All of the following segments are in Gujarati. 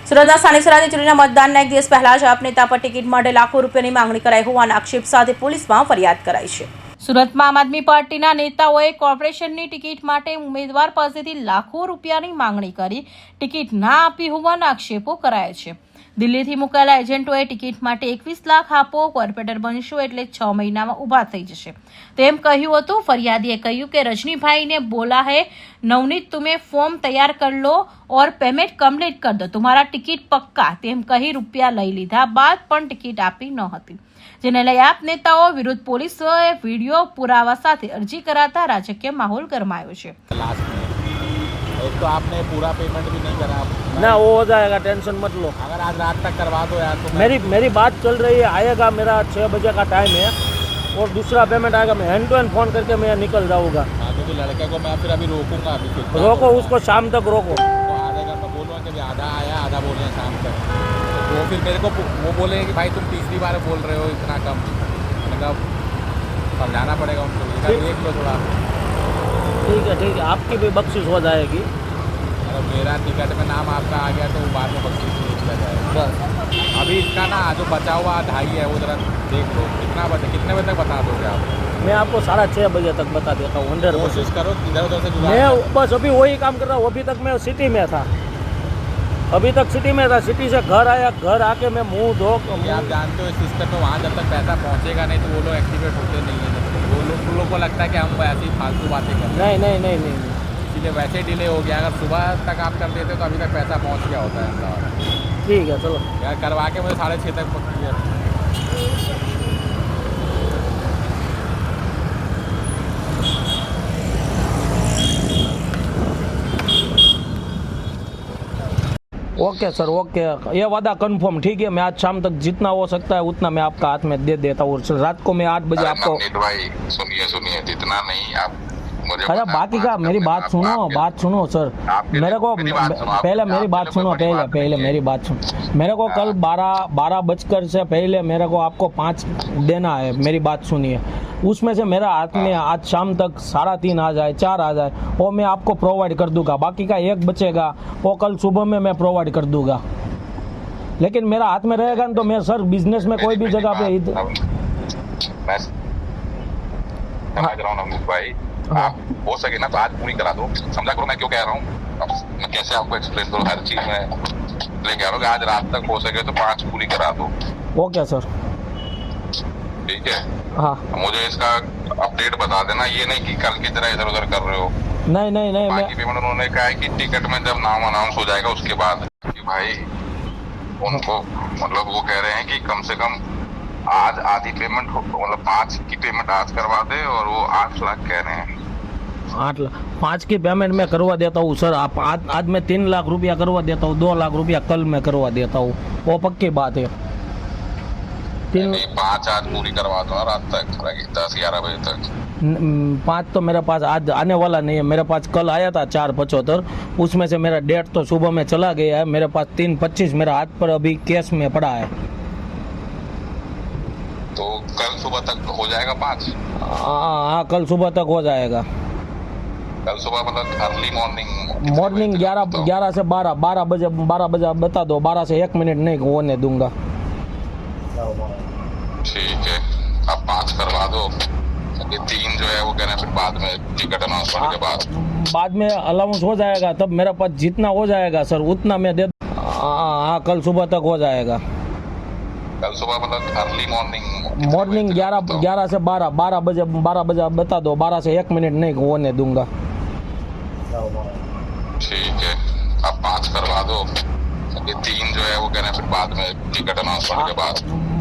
સુરતના સ્થાનિક સ્વરાજની ચૂંટણીના મતદાનના એક દિવસ પહેલા જ આપ નેતા પર ટિકિટ માટે લાખો રૂપિયાની માંગણી કરાઈ હોવાના આક્ષેપ સાથે પોલીસમાં ફરિયાદ કરાઈ છે। સુરતમાં આમ આદમી પાર્ટીના નેતાઓએ કોર્પોરેશનની ટિકિટ માટે ઉમેદવાર પાસેથી લાખો રૂપિયાની માંગણી કરી ટિકિટ ના આપી હોવાના આક્ષેપો કરાયા છે। દિલ્હીથી મુકાયેલા એજન્ટોએ ટિકિટ માટે 21 લાખ આપો, કોર્પોરેટર બનશો એટલે 6 મહિનામાં ઊભા થઈ જશે તેમ કહ્યું હતું। ફરિયાદીએ કહ્યું કે रजनी ने बोला है नवनीत तुम्हें फॉर्म तैयार कर लो और पेमेंट कम्प्लीट कर दो, तुम्हारा टिकિટ पक्का તેમ કહી રૂપિયા લઈ લીધા બાદ પણ ટિકિટ આપી ન હતી, જેને લઈ આપ નેતાઓ વિરુદ્ધ પોલીસોએ વિડીયો પુરાવા સાથે અરજી કરાતા રાજકીય માહોલ ગરમાયો છે। एक तो आपने पूरा पेमेंट भी नहीं करा ना, वो हो जाएगा, टेंशन मत लो। अगर आज रात तक करवा दो यार तो मेरी बात चल रही है, आएगा, मेरा 6 बजे का टाइम है और दूसरा पेमेंट आएगा, मैं हैंड टू हैंड फ़ोन करके मैं निकल जाऊँगा। हाँ, क्योंकि लड़के को मैं फिर अभी रोकूंगा, अभी फिर रोको उसको, शाम तक रोको। तो आधे घंटा बोलूँगा कि आधा आया आधा बोल रहे हैं शाम तक, तो वो फिर मेरे को वो बोलेंगे कि भाई तुम तीसरी बार बोल रहे हो इतना कम, मतलब समझाना पड़ेगा उनको, देख लो थोड़ा। ठीक है, आपकी भी बख्शिश हो जाएगी। अगर मेरा टिकट में नाम आपका आ गया तो वो बाद में बख्शीश नहीं किया जाएगा। अभी इसका ना जो बचा हुआ 2.5 है वो जरा देख लो कितना बचे, कितने बजे तक बता दोगे आप? मैं आपको 6:30 बजे तक बता देता हूँ। 100% कोशिश करो इधर उधर से जुड़ा। मैं बस अभी वही काम कर रहा हूँ। अभी तक मैं सिटी में था, सिटी से घर आया, घर आके मैं मुँह धो। आप जानते हो इस सिस्टम में वहाँ जब तक पैसा पहुँचेगा नहीं तो वो लोग एक्टिवेट होते नहीं है, वो लोग को लगता है कि हम ऐसी फालतू बातें कर रहे हैं। नहीं, इसलिए वैसे डिले हो गया। अगर सुबह तक आप कर देते तो अभी तक पैसा पहुँच गया होता है अहमदाबाद। ठीक है, चलो यार करवा के मुझे 6:30 तक क्लियर। ओके सर, ओके, ये वादा कंफर्म। ठीक है, मैं आज शाम तक जितना हो सकता है उतना मैं आपका हाथ में दे देता हूँ। रात को मैं 8 बजे आपको। भाई सुनिए जितना नहीं आप मुझे अरे बाकी का मेरी बात सुनो सर, मेरे को पहले मेरी बात सुनो, पहले मेरी बात सुनो। मेरे को कल 12 बजकर से पहले मेरे को आपको 5 देना है। मेरी बात सुनिए, उसमें से मेरा हाथ में आज शाम तक 3:30 आ जाए, 4 आ जाए, वो मैं आपको प्रोवाइड कर दूंगा। बाकी का 1 बचेगा वो कल सुबह में मैं प्रोवाइड कर दूंगा, लेकिन मेरा हाथ में रहेगा तो मैं सर बिजनेस में कोई भी जगह पे मैं समझ रहा हूँ भाई, आप हो सके ना तो आज पूरी करा दो। समझा करो मैं क्यों कह रहा हूँ, अब मैं कैसे आपको एक्सप्लेन करूँ हर चीज में, लेकिन कह रहा हूँ कि आज रात तक हो सके तो 5 पूरी करा दो। ओके सर, ठीक है। हाँ, मुझे इसका अपडेट बता देना, ये नहीं कि कल की तरह इधर उधर कर रहे हो। नहीं बाकी पेमेंट उन्होंने कहा है कि टिकट में जब नाम अनाउंस हो जाएगा उसके बाद कि भाई उनको मतलब वो कह रहे हैं कि कम से कम आज आधी पेमेंट मतलब 5 की पेमेंट आज करवा दे, और वो 8 लाख कह रहे हैं। 8 लाख 5 की पेमेंट मैं करवा देता हूँ सर। आप आज मैं 3 लाख रुपया करवा देता हूँ, 2 लाख रुपया कल मैं करवा देता हूँ, वो पक्की बात है। 5 आज पूरी करवा दो रात तक, 10-11 बजे तक। 5 तो मेरे पास आज आने वाला नहीं है, मेरे पास कल आया था 4:75, उसमें से मेरा डेट तो सुबह में चला गया है। मेरे पास 3:25 मेरा हाथ पर अभी केस में पड़ा है। तो कल सुबह तक हो जाएगा 5? हाँ, कल सुबह तक हो जाएगा। कल सुबह मतलब अर्ली मॉर्निंग 11 से 12 बजे बता दो। 12 से 1 मिनट नहीं होने दूंगा। ठीक है, अब 5 करवा दो, ये 3 जो है वो कहना फिर बाद में टिकट अनाउंसमेंट के बाद में अलाउंस हो जाएगा, तब मेरे पास जितना हो जाएगा सर उतना मैं दे। हाँ, कल सुबह तक हो जाएगा। कल सुबह मतलब अर्ली मॉर्निंग 11 से 12 बजे बता दो। 12 से 1 मिनट नहीं होने दूंगा। ठीक है, अब 5 करवा दो, ये 3 जो है वो कहना फिर बाद में टिकट अनाउंसमेंट के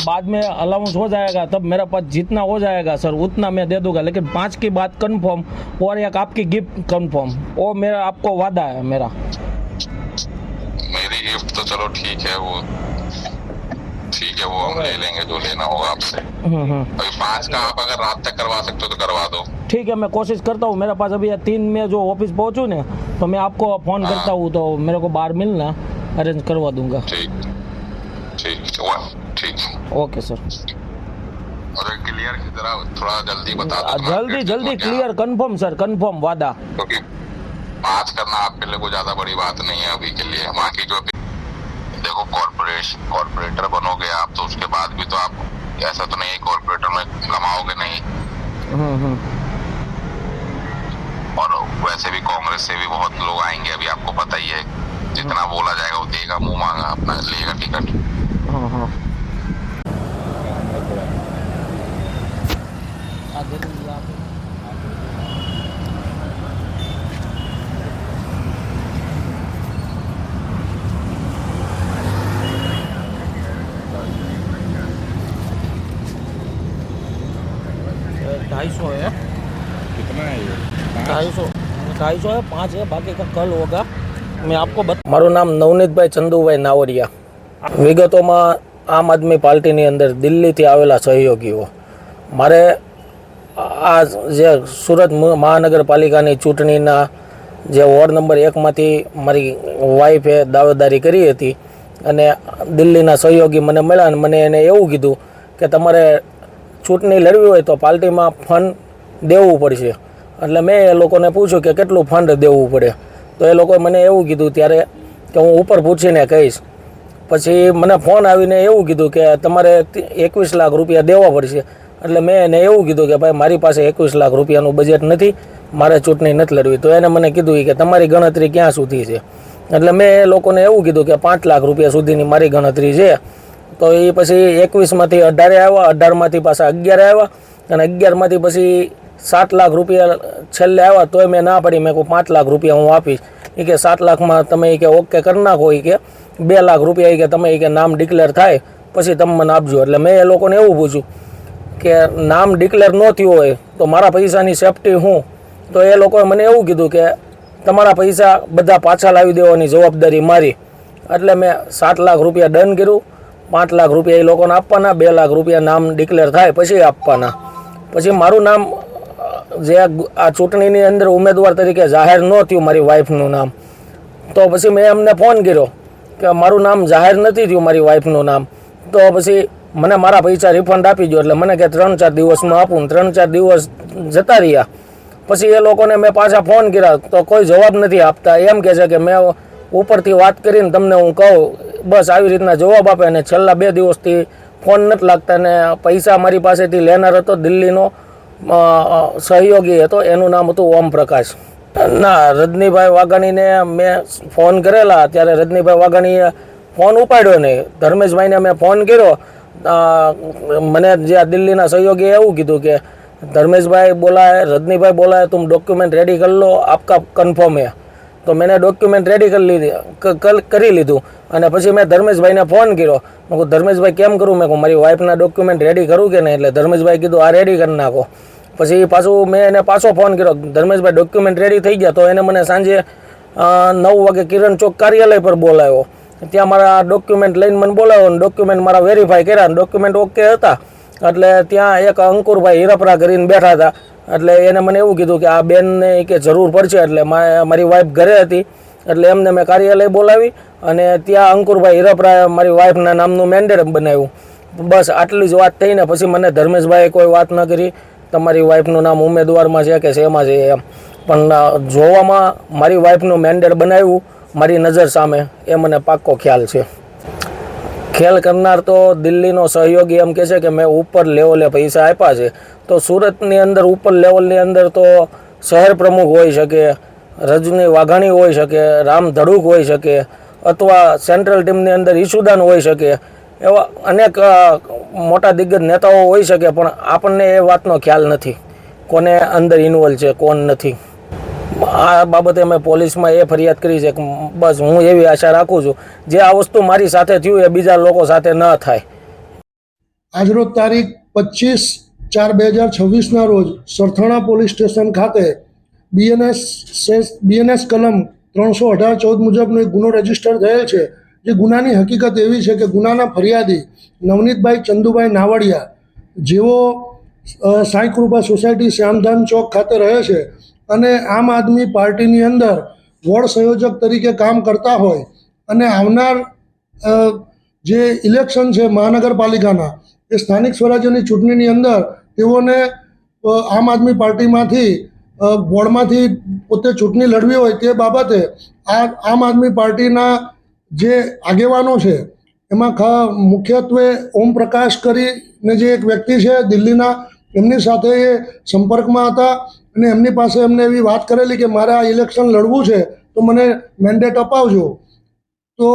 बाद में अलाउंस हो जाएगा, तब मेरे पास जितना हो जाएगा सर उतना मैं दे दूंगा। लेकिन 5 की बात कंफर्म और एक आपकी गिफ्ट कंफर्म, वो मेरा आपको वादा है। मेरी गिफ्ट तो चलो ठीक है, वो हम ले लेंगे जो लेना होगा आपसे। अभी 5 का आप अगर रात तक करवा सकते हो तो करवा दो। ठीक है, मैं कोशिश करता हूँ। मेरे पास अभी 3 में जो ऑफिस पहुँचूँ ना तो मैं आपको फोन करता हूँ, तो मेरे को बाहर मिलना, अरेंज करवा दूंगा। ठीक। Okay sir. और क्लियर की तरह थोड़ा जल्दी बता दो। जल्दी क्लियर, कंफर्म सर, कंफर्म वादा। क्योंकि 5 करना आपके लिए कोई ज्यादा बड़ी बात नहीं है अभी के लिए। बाकी जो कॉर्पोरेटर बनोगे आप तो उसके बाद भी तो आप ऐसा तो नहीं कॉर्पोरेटर में कमाओगे नहीं। और वैसे भी कांग्रेस से भी बहुत लोग आएंगे, अभी आपको पता ही है, जितना बोला जाएगा वो देगा, मुंह मांगा अपना लेगा टिकट। ढाई सौ है, कितना है ये? 250 है, 5 है, बाकी का कल होगा। मैं आपको મારું નામ નવનીતભાઈ ચંદુભાઈ નાવરિયા। વિગતોમાં આમ આદમી પાર્ટીની અંદર દિલ્હીથી આવેલા સહયોગીઓ મારે આ જે સુરત મહાનગરપાલિકાની ચૂંટણીના જે વોર્ડ નંબર 1માંથી મારી વાઈફે દાવેદારી કરી હતી અને દિલ્હીના સહયોગી મને મળ્યા અને મને એને એવું કીધું કે તમારે ચૂંટણી લડવી હોય તો પાર્ટીમાં ફંડ દેવું પડશે। એટલે મેં એ લોકોને પૂછ્યું કે કેટલું ફંડ દેવું પડે, તો એ લોકોએ મને એવું કીધું ત્યારે કે હું ઉપર પૂછીને કહીશ। પછી મને ફોન આવીને એવું કીધું કે તમારે 21 લાખ રૂપિયા દેવા પડશે। એટલે મેં એને એવું કીધું કે ભાઈ મારી પાસે 21 લાખ રૂપિયાનું બજેટ નથી, મારે ચૂંટણી નથી લડવી। તો એને મને કીધું કે તમારી ગણતરી ક્યાં સુધી છે? એટલે મેં એ લોકોને એવું કીધું કે 5 લાખ રૂપિયા સુધીની મારી ગણતરી છે। તો એ પછી 21માંથી 18 આવ્યા, 18માંથી પાછા 11 આવ્યા અને 11માંથી પછી 7 લાખ રૂપિયા છેલ્લે આવ્યા। તોય મેં ના પાડી, મેં કહું 5 લાખ રૂપિયા હું આપીશ। એ કે 7 લાખમાં તમે એ કે ઓકે કરી નાખો, એ કે 2 લાખ રૂપિયા એ કે તમે એ કે નામ ડિક્લેર થાય પછી તમે મને આપજો। એટલે મેં એ લોકોને એવું પૂછ્યું કે નામ ડિક્લેર ન થયું હોય તો મારા પૈસાની સેફટી શું? તો એ લોકોએ મને એવું કીધું કે તમારા પૈસા બધા પાછા લાવી દેવાની જવાબદારી મારી। એટલે મેં 7 લાખ રૂપિયા ડન કર્યું, 5 લાખ રૂપિયા એ લોકોને આપવાના, 2 લાખ રૂપિયા નામ ડિક્લેર થાય પછી આપવાના। પછી મારું નામ જે આ ચૂંટણીની અંદર ઉમેદવાર તરીકે જાહેર ન થયું મારી વાઈફનું નામ, તો પછી મેં એમને ફોન કર્યો કે મારું નામ જાહેર નથી થયું મારી વાઈફનું નામ, તો પછી મને મારા પૈસા રિફંડ આપી દો। એટલે મને કે 3-4 દિવસમાં આપું। 3-4 દિવસ જતા રહ્યા પછી એ લોકોને મેં પાછા ફોન કર્યા તો કોઈ જવાબ નથી આપતા। એમ કહે છે કે મેં ઉપરથી વાત કરીને તમને હું કહું, બસ આવી રીતના જવાબ આપે। અને છેલ્લા 2 દિવસથી ફોન નથી લાગતા અને પૈસા મારી પાસેથી લેનાર હતો દિલ્હીનો સહયોગી હતો, એનું નામ હતું ઓમ પ્રકાશ। ના, રજનીભાઈ વાઘાણીને મેં ફોન કરેલા ત્યારે રજનીભાઈ વાઘાણીએ ફોન ઉપાડ્યો નહીં। ધર્મેશભાઈને મેં ફોન કર્યો, મને જે દિલ્હીના સહયોગીએ એવું કીધું કે धर्मेश भाई बोला है, रजनी भाई बोला है, तुम डॉक्यूमेंट रेडी कर लो, आपका कन्फर्म है। तो मैंने डॉक्यूमेंट रेडी કરી લીધું અને પછી મેં ધર્મેશભાઈને ફોન કર્યો। મેં કહું ધર્મેશભાઈ કેમ કરું? મેં કહું મારી વાઈફના ડોક્યુમેન્ટ રેડી કરું કે નહીં? એટલે ધર્મેશભાઈ કીધું આ રેડી કરી નાખો। પછી પાછું મેં એને પાછો ફોન કર્યો, ધર્મેશભાઈ ડોક્યુમેન્ટ રેડી થઈ ગયા। તો એને મને સાંજે 9 વાગે કિરણ ચોક કાર્યાલય પર બોલાવ્યો। ત્યાં મારા ડોક્યુમેન્ટ લઈને મને બોલાવ્યો અને ડોક્યુમેન્ટ મારા વેરીફાઈ કર્યા અને ડોક્યુમેન્ટ ઓકે હતા। એટલે ત્યાં એક અંકુરભાઈ હીરપરા કરીને બેઠા હતા। એટલે એને મને એવું કીધું કે આ બેનને કે જરૂર પડશે। એટલે મારી વાઈફ ઘરે હતી એટલે એમને મેં કાર્યાલય બોલાવી અને ત્યાં અંકુરભાઈ હીરપરાએ મારી વાઈફના નામનું મેન્ડેટ બનાવ્યું। બસ આટલી જ વાત થઈને પછી મને ધર્મેશભાઈએ કોઈ વાત ન કરી તમારી વાઈફનું નામ ઉમેદવારમાં છે કે શેમાં છે એમ, પણ જોવામાં મારી વાઈફનું મેન્ડેટ બનાવ્યું મારી નજર સામે એ મને પાક્કો ખ્યાલ છે। ખેલ કરનાર તો દિલ્હીનો સહયોગી એમ કહે છે કે મેં ઉપર લેવલે પૈસા આપ્યા છે। તો સુરતની અંદર ઉપર લેવલની અંદર તો શહેર પ્રમુખ હોઈ શકે, રજની વાઘાણી હોઈ શકે, રામ ધડુક હોઈ શકે, અથવા સેન્ટ્રલ ટીમની અંદર ઈશુદાન હોઈ શકે, એવા અનેક મોટા દિગ્ગજ નેતાઓ હોઈ શકે, પણ આપણને એ વાતનો ખ્યાલ નથી કોને અંદર ઇન્વોલ્વ છે કોણ નથી। આ બાબતે અમે પોલીસમાં એ ફરિયાદ કરી છે કે બસ હું એવી આશા રાખું છું જે આ વસ્તુ મારી સાથે થયું એ બીજા લોકો સાથે ન થાય। આજરોજ તારીખ 25/4/2026ના રોજ સરથાણા પોલીસ સ્ટેશન ખાતે બીએનએસ કલમ 318-14 મુજબનો એક ગુનો રજીસ્ટર થયેલ છે। જે ગુનાની હકીકત એવી છે કે ગુનાના ફરિયાદી નવનીતભાઈ ચંદુભાઈ નાવડિયા જેઓ સાંઈ કૃપા સોસાયટી શ્યામધામ ચોક ખાતે રહે છે અને આમ આદમી પાર્ટીની અંદર વોર્ડ સંયોજક તરીકે કામ કરતા હોય અને આવનાર જે ઇલેક્શન છે મહાનગરપાલિકાના એ સ્થાનિક સ્વરાજ્યની ચૂંટણીની અંદર તેઓને આમ આદમી પાર્ટીમાંથી વોર્ડમાંથી પોતે ચૂંટણી લડવી હોય તે બાબતે આ આમ આદમી પાર્ટીના જે આગેવાનો છે એમાં મુખ્યત્વે ઓમ પ્રકાશ કરીને જે એક વ્યક્તિ છે દિલ્હીના, એમની સાથે એ સંપર્કમાં હતા અને એમની પાસે એમને એવી વાત કરેલી કે મારે આ ઇલેક્શન લડવું છે તો મને મેન્ડેટ અપાવજો. તો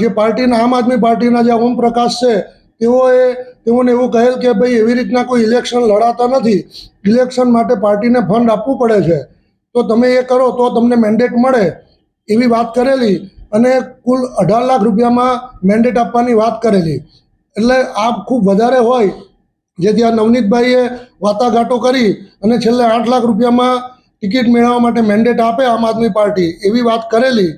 જે પાર્ટીના આમ આદમી પાર્ટીના જે ઓમ પ્રકાશ છે તેઓને એવું કહેલ કે ભાઈ એવી રીતના કોઈ ઇલેક્શન લડાતા નથી, ઇલેક્શન માટે પાર્ટીને ફંડ આપવું પડે છે, તો તમે એ કરો તો તમને મેન્ડેટ મળે એવી વાત કરેલી અને કુલ 18 લાખ રૂપિયામાં મેન્ડેટ આપવાની વાત કરેલી. એટલે આ ખૂબ વધારે હોય, જેથી આ નવનીતભાઈએ વાટાઘાટો કરી અને છેલ્લે 8 લાખ રૂપિયામાં ટિકિટ મેળવવા માટે મેન્ડેટ આપે આમ આદમી પાર્ટી એવી વાત કરેલી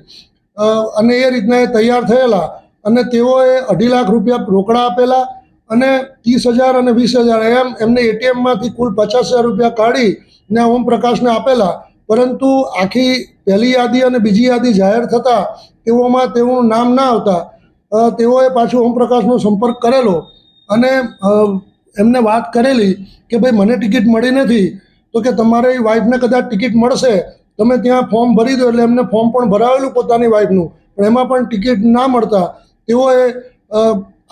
અને એ રીતના એ તૈયાર થયેલા અને તેઓએ 2.5 લાખ રૂપિયા રોકડા આપેલા અને 30,000 અને 20,000 એમ એમને એટીએમમાંથી કુલ 50,000 રૂપિયા કાઢીને ઓમ પ્રકાશને આપેલા. પરંતુ આખી પહેલી યાદી અને બીજી યાદી જાહેર થતાં તેઓમાં તેઓનું નામ ના આવતા તેઓએ પાછું ઓમ પ્રકાશનો સંપર્ક કરેલો અને એમને વાત કરેલી કે ભાઈ મને ટિકિટ મળી નથી, તો કે તમારી વાઈફને કદાચ ટિકિટ મળશે, તમે ત્યાં ફોર્મ ભરી દો. એટલે એમને ફોર્મ પણ ભરાવેલું પોતાની વાઈફનું, પણ એમાં પણ ટિકિટ ના મળતા તેઓએ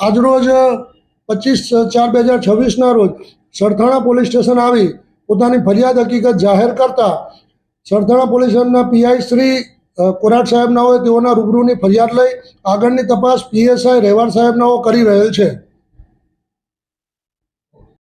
આજરોજ 25/4/2026ના રોજ સરથાણા પોલીસ સ્ટેશન આવી પોતાની ફરિયાદ હકીકત જાહેર કરતા સરથાણા પોલીસ સ્ટેશનના પીઆઈ શ્રી કોરાટ સાહેબના હોય તેઓના રૂબરૂની ફરિયાદ લઈ આગળની તપાસ પીએસઆઈ રેવાડ સાહેબનાઓ કરી રહેલ છે.